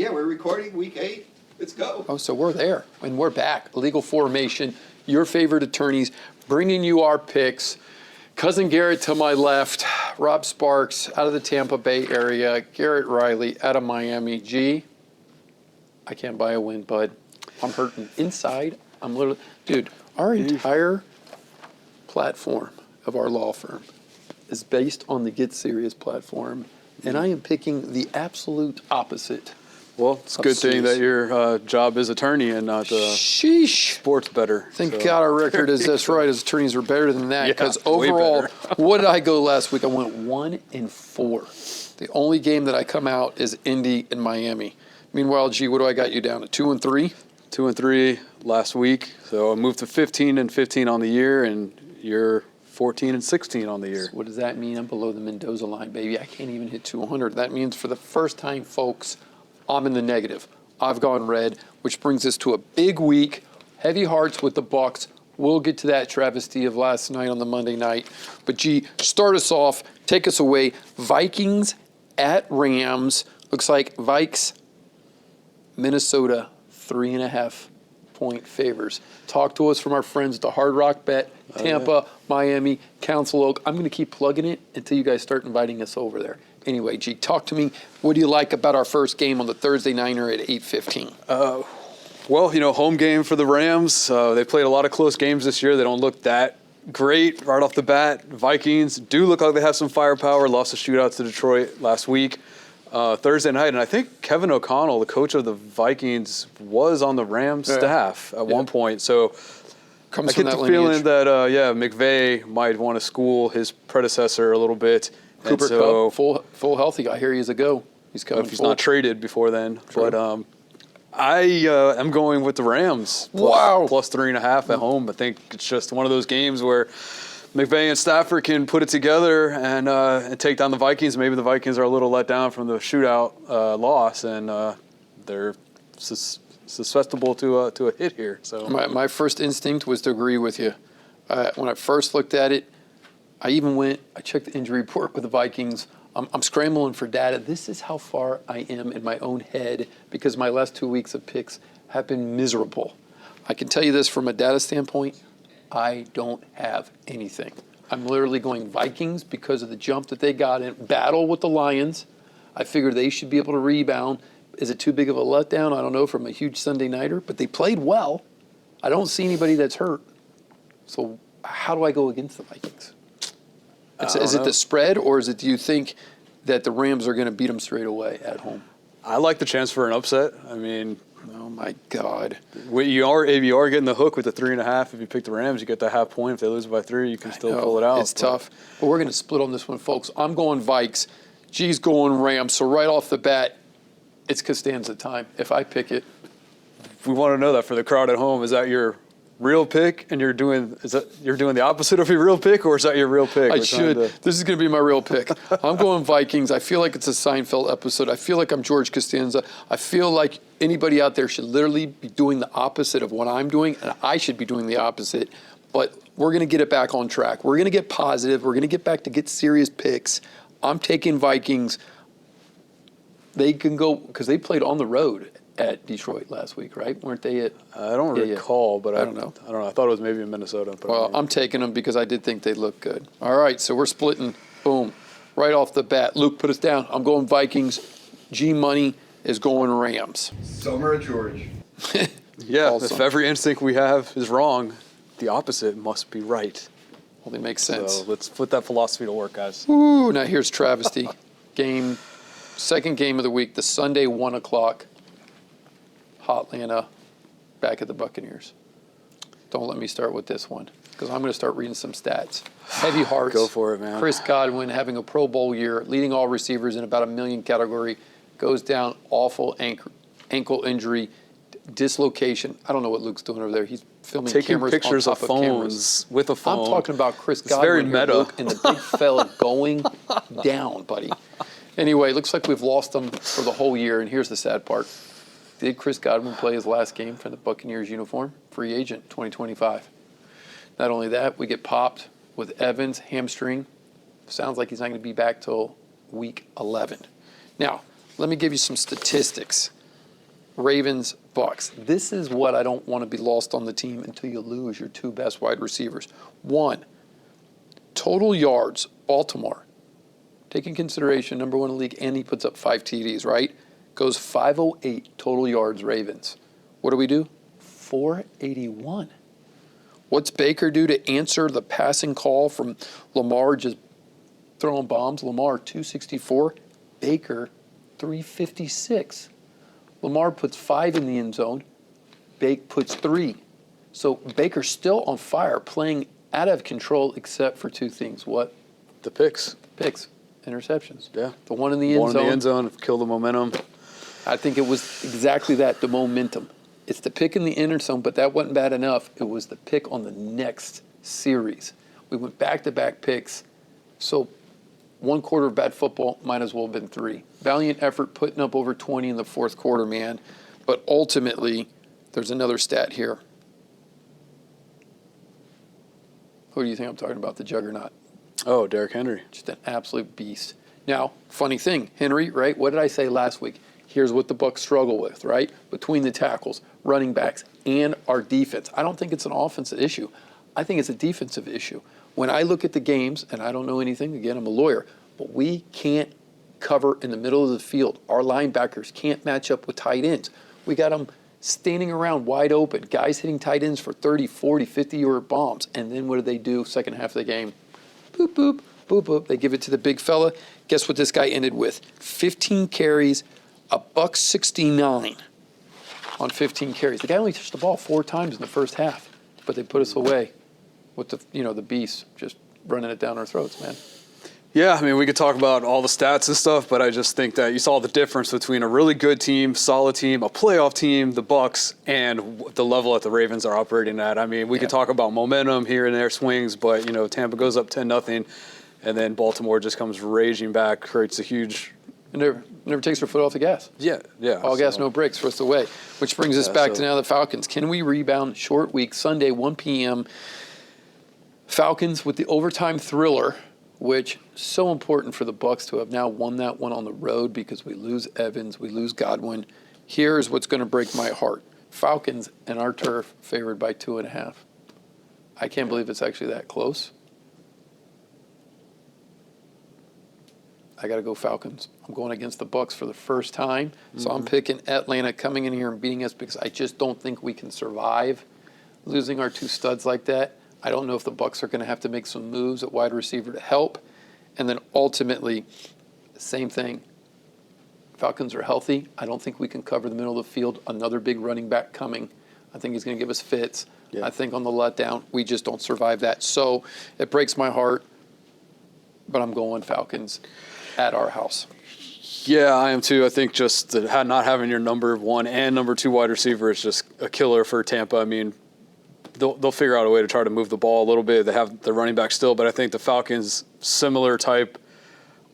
Yeah, we're recording week 8. Let's go. Oh, so we're there, and we're back. Legal Formation, your favorite attorneys, bringing you our picks. Cousin Garrett to my left, Rob Sparks out of the Tampa Bay area, Garrett Riley out of Miami. G, I can't buy a win, bud. I'm hurting inside. I'm literally, dude, our entire platform of our law firm is based on the Get Serious platform, and I am picking the absolute opposite. Well, it's a good thing that your job is attorney and not sports better. Thank God our record is this right, as attorneys are better than that, because overall, better. what did I go last week? I went 1-4. The only game that I come out is Indy and Miami. Meanwhile, G, what do I got you down to, 2-3? 2-3 last week, so I moved to 15-15 on the year, and you're 14-16 on the year. So what does that mean? I'm below the Mendoza line, baby. I can't even hit 200. That means for the first time, folks, I'm in the negative. I've gone red, which brings us to a big week. Heavy hearts with the Bucs. We'll get to that travesty of last night on the Monday night. But, G, start us off. Take us away. Vikings at Rams. Looks like Vikes, Minnesota, 3.5-point favors. Talk to us from our friends at the Hard Rock Bet, Tampa, Miami, Council Oak. I'm going to keep plugging it until you guys start inviting us over there. Anyway, G, talk to me. What do you like about our first game on the Thursday Niner at 8:15? Well, home game for the Rams. They played a lot of close games this year. They don't look that great right off the bat. Vikings do look like they have some firepower. Lost a shootout to Detroit last week. Thursday night, and I think Kevin O'Connell, the coach of the Vikings, was on the Rams staff at one point. So I get the feeling that, McVay might want to school his predecessor a little bit. Cooper Kupp, full healthy guy. Here he is a go. He's coming. If he's not traded before then. True. But I am going with the Rams. Plus 3.5 at home. I think it's just one of those games where McVay and Stafford can put it together and take down the Vikings. Maybe the Vikings are a little let down from the shootout loss, and they're susceptible to a hit here. So my first instinct was to agree with you. When I first looked at it, I checked the injury report with the Vikings. I'm scrambling for data. This is how far I am in my own head because my last 2 weeks of picks have been miserable. I can tell you this from a data standpoint. I don't have anything. I'm literally going Vikings because of the jump that they got in battle with the Lions. I figured they should be able to rebound. Is it too big of a letdown? I don't know, from a huge Sunday nighter, but they played well. I don't see anybody that's hurt. So how do I go against the Vikings? Is it the spread, or do you think that the Rams are going to beat them straight away at home? I like the chance for an upset. I mean, oh my God! If you are getting the hook with the 3.5, if you pick the Rams, you get the half point. If they lose by 3, you can still pull it out. It's tough, but we're going to split on this one, folks. I'm going Vikes. G's going Rams. So right off the bat, it's Costanza time. If I pick it, we want to know that for the crowd at home. Is that your real pick, and you're doing the opposite of your real pick, or is that your real pick? I should. This is going to be my real pick. I'm going Vikings. I feel like it's a Seinfeld episode. I feel like I'm George Costanza. I feel like anybody out there should literally be doing the opposite of what I'm doing, and I should be doing the opposite. But we're going to get it back on track. We're going to get positive. We're going to get back to get serious picks. I'm taking Vikings. They can go because they played on the road at Detroit last week, right? Weren't they at? I don't recall, but I don't know. I don't know. I thought it was maybe in Minnesota. But well, I'm taking them because I did think they looked good. All right, so we're splitting. Boom. Right off the bat. Luke, put us down. I'm going Vikings. G Money is going Rams. Summer of George. Yeah, awesome. If every instinct we have is wrong, the opposite must be right. Well, it makes sense. So let's put that philosophy to work, guys. Ooh, now here's travesty. Second game of the week, the Sunday 1 o'clock. Hotlanta, back at the Buccaneers. Don't let me start with this one because I'm going to start reading some stats. Heavy hearts. Go for it, man. Chris Godwin having a Pro Bowl year, leading all receivers in about 1 million category, goes down, awful ankle injury, dislocation. I don't know what Luke's doing over there. He's filming cameras pictures on of top phones cameras. with a phone. I'm talking about Chris Godwin. It's very meta. Luke, and the big fella going down, buddy. Anyway, looks like we've lost him for the whole year, and here's the sad part. Did Chris Godwin play his last game for the Buccaneers uniform? Free agent, 2025. Not only that, we get popped with Evans, hamstring. Sounds like he's not going to be back till week 11. Now, let me give you some statistics. Ravens, Bucks. This is what I don't want to be lost on the team until you lose your two best wide receivers. One, total yards, Baltimore. Taking consideration, number one in the league, and he puts up 5 TDs, right? Goes 508 total yards, Ravens. What do? 481. What's Baker do to answer the passing call from Lamar just throwing bombs? Lamar, 264. Baker, 356. Lamar puts 5 in the end zone. Bake puts 3. So Baker's still on fire, playing out of control except for 2 things. What? The picks. Picks. Interceptions. Yeah. The one in the end zone. One in the end zone, kill the momentum. I think it was exactly that, the momentum. It's the pick in the end zone, but that wasn't bad enough. It was the pick on the next series. We went back-to-back picks. So 1 quarter of bad football might as well have been 3. Valiant effort putting up over 20 in the 4th quarter, man. But ultimately, there's another stat here. Who do you think I'm talking about? The juggernaut. Oh, Derrick Henry. Just an absolute beast. Now, funny thing, Henry, right? What did I say last week? Here's what the Bucs struggle with, right? Between the tackles, running backs, and our defense. I don't think it's an offensive issue. I think it's a defensive issue. When I look at the games, and I don't know anything, again, I'm a lawyer, but we can't cover in the middle of the field. Our linebackers can't match up with tight ends. We got them standing around wide open, guys hitting tight ends for 30, 40, 50-yard bombs. And then what do? Second half of the game, boop, boop, boop, boop. They give it to the big fella. Guess what this guy ended with? 15 carries, $169 on 15 carries. The guy only touched the ball 4 times in the first half, but they put us away with the beast just running it down our throats, man. Yeah, I mean, we could talk about all the stats and stuff, but I just think that you saw the difference between a really good team, solid team, a playoff team, the Bucs, and the level that the Ravens are operating at. I mean, we could talk about momentum here and there, swings, but, Tampa goes up 10-0, and then Baltimore just comes raging back, creates a huge... It never takes their foot off the gas. Yeah. All gas, no brakes, rest away. Which brings us back to now the Falcons. Can we rebound? Short week, Sunday, 1 p.m. Falcons with the overtime thriller, which is so important for the Bucs to have now won that one on the road because we lose Evans, we lose Godwin. Here's what's going to break my heart. Falcons and our turf favored by 2.5. I can't believe it's actually that close. I got to go Falcons. I'm going against the Bucs for the first time, so I'm picking Atlanta coming in here and beating us because I just don't think we can survive losing our 2 studs like that. I don't know if the Bucs are going to have to make some moves at wide receiver to help. And then ultimately, same thing. Falcons are healthy. I don't think we can cover the middle of the field. Another big running back coming. I think he's going to give us fits. Yeah. I think on the letdown, we just don't survive that. So it breaks my heart, but I'm going Falcons at our house. Yeah, I am too. I think just not having your number 1 and number 2 wide receiver is just a killer for Tampa. I mean, they'll figure out a way to try to move the ball a little bit. They have the running back still, but I think the Falcons, similar type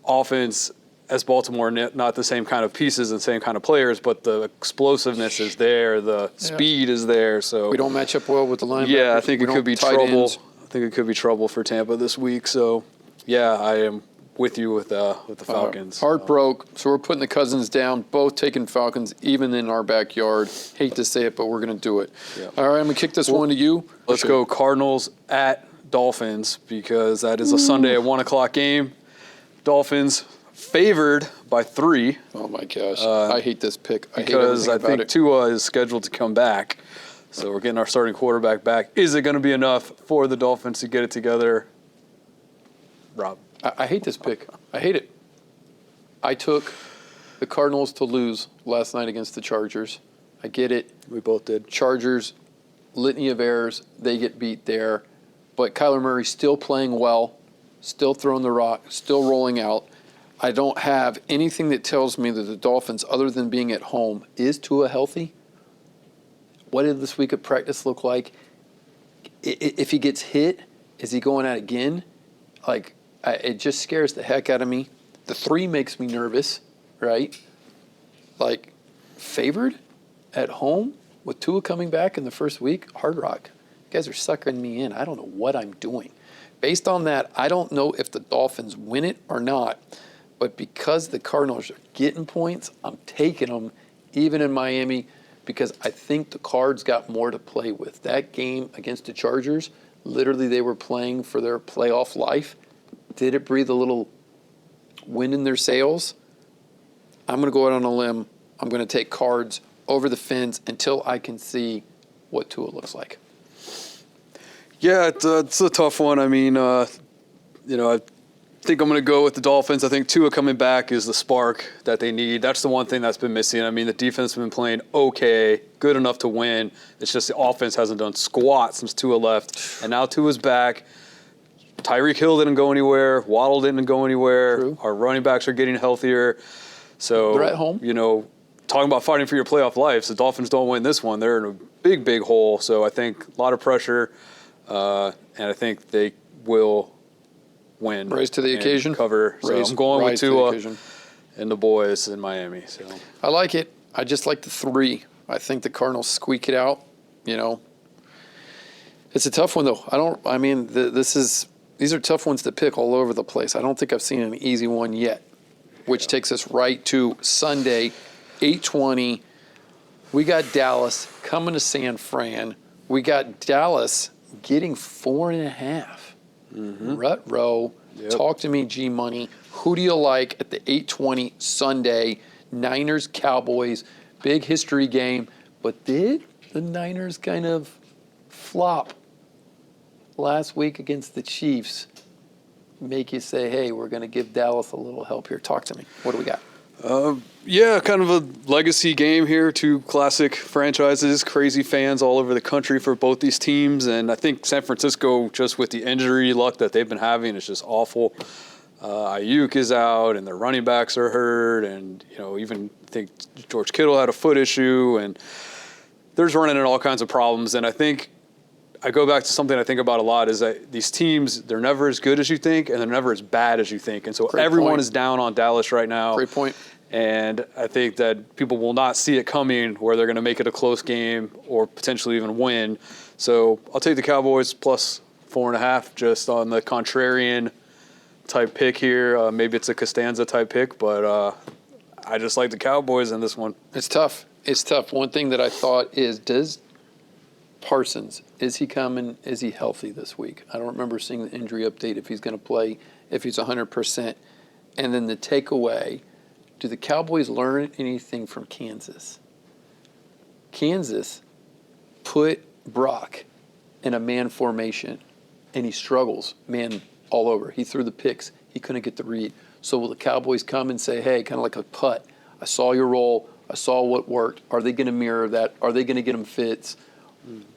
offense as Baltimore, not the same kind of pieces and same kind of players, but the explosiveness is there, the speed is there. So we don't match up well with the linebackers. Yeah, I think it could be trouble. Ends. I think it could be trouble for Tampa this week. So yeah, I am with you with the Falcons. Heart broke, so we're putting the Cousins down, both taking Falcons, even in our backyard. Hate to say it, but we're going to do it. Yeah. All right, I'm going to kick this one to you. Let's go Cardinals at Dolphins because that is a Sunday at 1 o'clock game. Dolphins favored by 3. Oh, my gosh. I hate this pick. Because I think Tua is scheduled to come back. So we're getting our starting quarterback back. Is it going to be enough for the Dolphins to get it together? Rob. I hate this pick. I hate it. I took the Cardinals to lose last night against the Chargers. I get it. We both did. Chargers, litany of errors. They get beat there. But Kyler Murray still playing well, still throwing the rock, still rolling out. I don't have anything that tells me that the Dolphins, other than being at home, is Tua healthy? What did this week of practice look like? If he gets hit, is he going out again? It just scares the heck out of me. The 3 makes me nervous, right? Favored at home with Tua coming back in the first week, Hard Rock. You guys are suckering me in. I don't know what I'm doing. Based on that, I don't know if the Dolphins win it or not. But because the Cardinals are getting points, I'm taking them, even in Miami. because I think the Cards got more to play with. That game against the Chargers, literally they were playing for their playoff life. Did it breathe a little wind in their sails? I'm going to go out on a limb. I'm going to take Cards over the Fins until I can see what Tua looks like. Yeah, it's a tough one. I mean, I think I'm going to go with the Dolphins. I think Tua coming back is the spark that they need. That's the one thing that's been missing. I mean, the defense has been playing okay, good enough to win. It's just the offense hasn't done squat since Tua left. And now Tua's back. Tyreek Hill didn't go anywhere. Waddle didn't go anywhere. True. Our running backs are getting healthier. So, They're at home. Talking about fighting for your playoff lives, the Dolphins don't win this one. They're in a big, big hole. So I think a lot of pressure, and I think they will win. Rise to the and occasion. Cover. So I'm going with Rise to the Tua occasion. and the boys in Miami. So I like it. I just like the 3. I think the Cardinals squeak it out. It's a tough one though. These are tough ones to pick all over the place. I don't think I've seen an easy one yet, which takes us right to Sunday, 8:20. We got Dallas coming to San Fran. We got Dallas getting 4.5. Rut row. Yep. Talk to me, G Money. Who do you like at the 8:20 Sunday? Niners, Cowboys, big history game. But did the Niners kind of flop last week against the Chiefs make you say, hey, we're going to give Dallas a little help here? Talk to me. What do we got? Yeah, kind of a legacy game here. 2 classic franchises, crazy fans all over the country for both these teams. And I think San Francisco, just with the injury luck that they've been having, is just awful. Ayuk is out, and their running backs are hurt. And, even I think George Kittle had a foot issue. And they're just running into all kinds of problems. And I think I go back to something I think about a lot is that these teams, they're never as good as you think, and they're never as bad as you think. And so everyone is down on Dallas right now. Great point. And I think that people will not see it coming where they're going to make it a close game or potentially even win. So I'll take the Cowboys plus 4.5 just on the contrarian type pick here. Maybe it's a Costanza type pick, but I just like the Cowboys in this one. It's tough. It's tough. One thing that I thought is, does Parsons, is he coming? Is he healthy this week? I don't remember seeing the injury update if he's going to play, if he's 100%. And then the takeaway, do the Cowboys learn anything from Kansas? Kansas put Brock in a man formation, and he struggles, man, all over. He threw the picks. He couldn't get the read. So will the Cowboys come and say, hey, kind of like a putt, I saw your role. I saw what worked. Are they going to mirror that? Are they going to get them fits?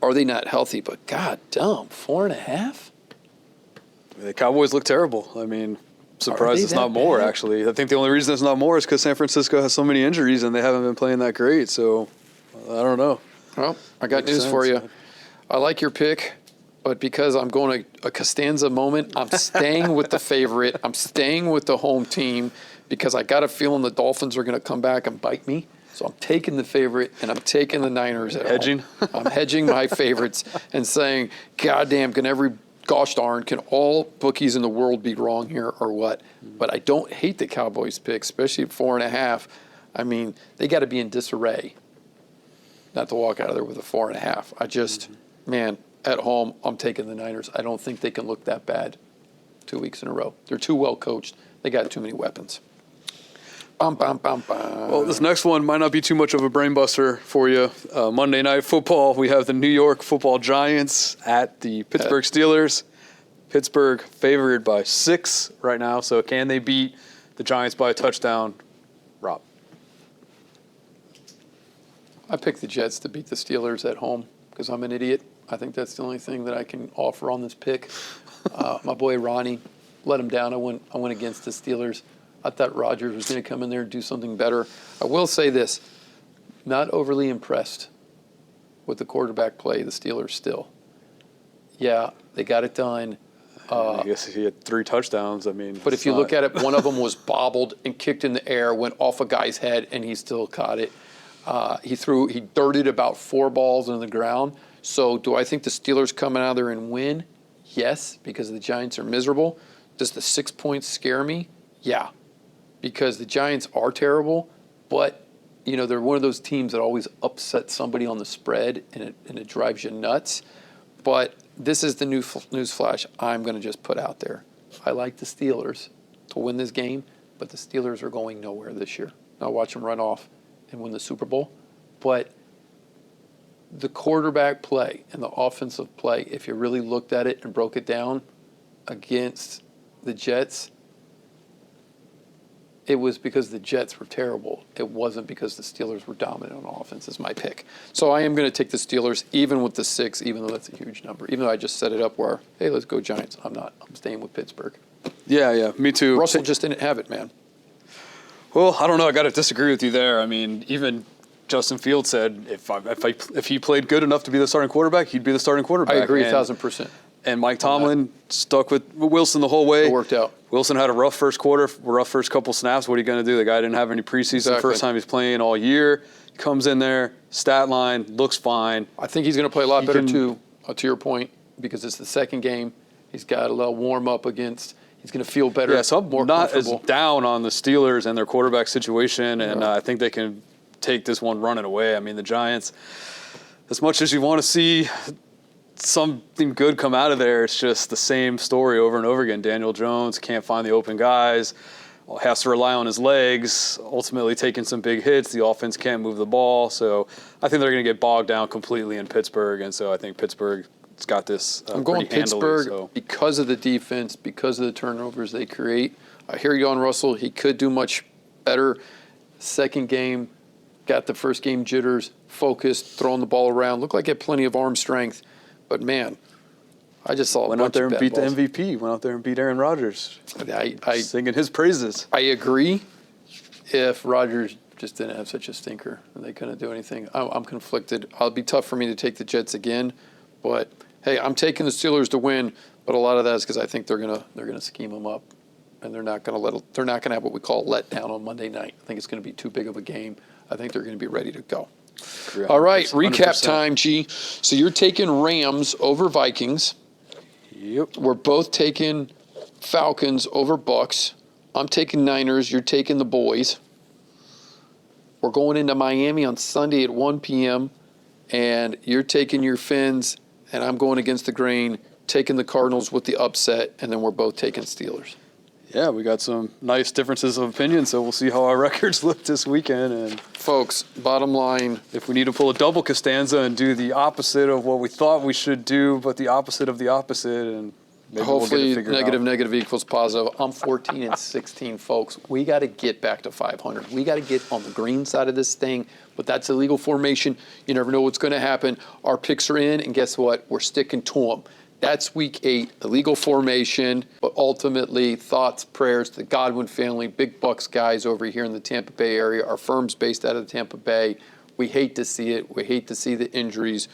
Are they not healthy? But God damn, 4.5? The Cowboys look terrible. I mean, surprised it's that not more, bad? actually. I think the only reason it's not more is because San Francisco has so many injuries and they haven't been playing that great. So, I don't know. Well, I got Makes news for sense. you. I like your pick, but because I'm going a Costanza moment, I'm staying with the favorite. I'm staying with the home team because I got a feeling the Dolphins are going to come back and bite me. So I'm taking the favorite, and I'm taking the Niners at Hedging? home. I'm hedging my favorites and saying, God damn, gosh darn, can all bookies in the world be wrong here or what? But I don't hate the Cowboys pick, especially at 4.5. I mean, they got to be in disarray not to walk out of there with a 4.5. I just, man, at home, I'm taking the Niners. I don't think they can look that bad 2 weeks in a row. They're too well coached. They got too many weapons. Bum, bum, bum, bum. Well, this next one might not be too much of a brain buster for you. Monday Night Football, we have the New York Football Giants at the Pittsburgh Steelers. Pittsburgh favored by 6 right now, so can they beat the Giants by a touchdown? Rob? I picked the Jets to beat the Steelers at home because I'm an idiot. I think that's the only thing that I can offer on this pick. My boy Ronnie let him down. I went against the Steelers. I thought Rodgers was going to come in there and do something better. I will say this, not overly impressed with the quarterback play, the Steelers still. Yeah, they got it done. I guess he had 3 touchdowns. I mean, But if you look at it, one of them was bobbled and kicked in the air, went off a guy's head, and he still caught it. He dirted about 4 balls on the ground. So do I think the Steelers come out there and win? Yes, because the Giants are miserable. Does the 6 points scare me? Yeah, because the Giants are terrible. But, they're one of those teams that always upset somebody on the spread, and it drives you nuts. But this is the news flash I'm going to just put out there. I like the Steelers to win this game, but the Steelers are going nowhere this year. I'll watch them run off and win the Super Bowl. But the quarterback play and the offensive play, if you really looked at it and broke it down against the Jets, it was because the Jets were terrible. It wasn't because the Steelers were dominant on offense, is my pick. So I am going to take the Steelers, even with the 6, even though that's a huge number. Even though I just set it up where, hey, let's go Giants. I'm not. I'm staying with Pittsburgh. Yeah, me too. Russell just didn't have it, man. Well, I don't know. I got to disagree with you there. I mean, even Justin Fields said if he played good enough to be the starting quarterback, he'd be the starting quarterback. I agree 1,000%. And Mike Tomlin stuck with Wilson the whole way. It worked out. Wilson had a rough first quarter, rough first couple snaps. What are you going to do? The guy didn't have any preseason. Exactly. First time he's playing all year. Comes in there, stat line, looks fine. I think he's going to play a lot better, too, to your point, because it's the second game. He's got a little warm-up against. He's going to feel better, Yeah, so I'm more not as comfortable. down on the Steelers and their quarterback situation, and I think they can take this one running away. I mean, the Giants, as much as you want to see something good come out of there, it's just the same story over and over again. Daniel Jones can't find the open guys, has to rely on his legs, ultimately taking some big hits. The offense can't move the ball. So I think they're going to get bogged down completely in Pittsburgh, and so I think Pittsburgh's got this I'm going pretty handily, Pittsburgh so. because of the defense, because of the turnovers they create. I hear you on Russell. He could do much better. Second game, got the first game jitters, focused, throwing the ball around. Looked like he had plenty of arm strength. But, man, I just saw Went out there and beat the MVP. Went out there and beat Aaron Rodgers. Singing his praises. I agree if Rodgers just didn't have such a stinker and they couldn't do anything. I'm conflicted. It'll be tough for me to take the Jets again. But, hey, I'm taking the Steelers to win. But a lot of that is because I think they're gonna scheme them up. And they're not going to have what we call a letdown on Monday night. I think it's going to be too big of a game. I think they're going to be ready to go. All right, 100%. recap time, G. So you're taking Rams over Vikings. Yep. We're both taking Falcons over Bucks. I'm taking Niners. You're taking the boys. We're going into Miami on Sunday at 1 p.m., and you're taking your Fins, and I'm going against the grain, taking the Cardinals with the upset, and then we're both taking Steelers. Yeah, we got some nice differences of opinion, so we'll see how our records look this weekend. And Folks, bottom line, if we need to pull a double Costanza and do the opposite of what we thought we should do, but the opposite of the opposite, and maybe hopefully we'll get it figured out. negative equals positive. I'm 14-16, folks. We got to get back to 500. We got to get on the green side of this thing, but that's illegal formation. You never know what's going to happen. Our picks are in, and guess what? We're sticking to them. That's week 8, illegal formation, but ultimately thoughts, prayers to the Godwin family, big Bucks guys over here in the Tampa Bay area. Our firm's based out of Tampa Bay. We hate to see it. We hate to see the injuries.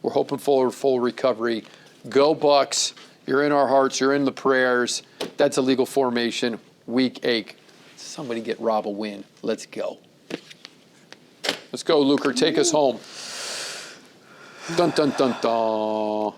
We're hoping for full recovery. Go Bucks. You're in our hearts. You're in the prayers. That's illegal formation, week 8. Somebody get Rob a win. Let's go. Let's go, Luker. Take us home. Dun, dun, dun, dun.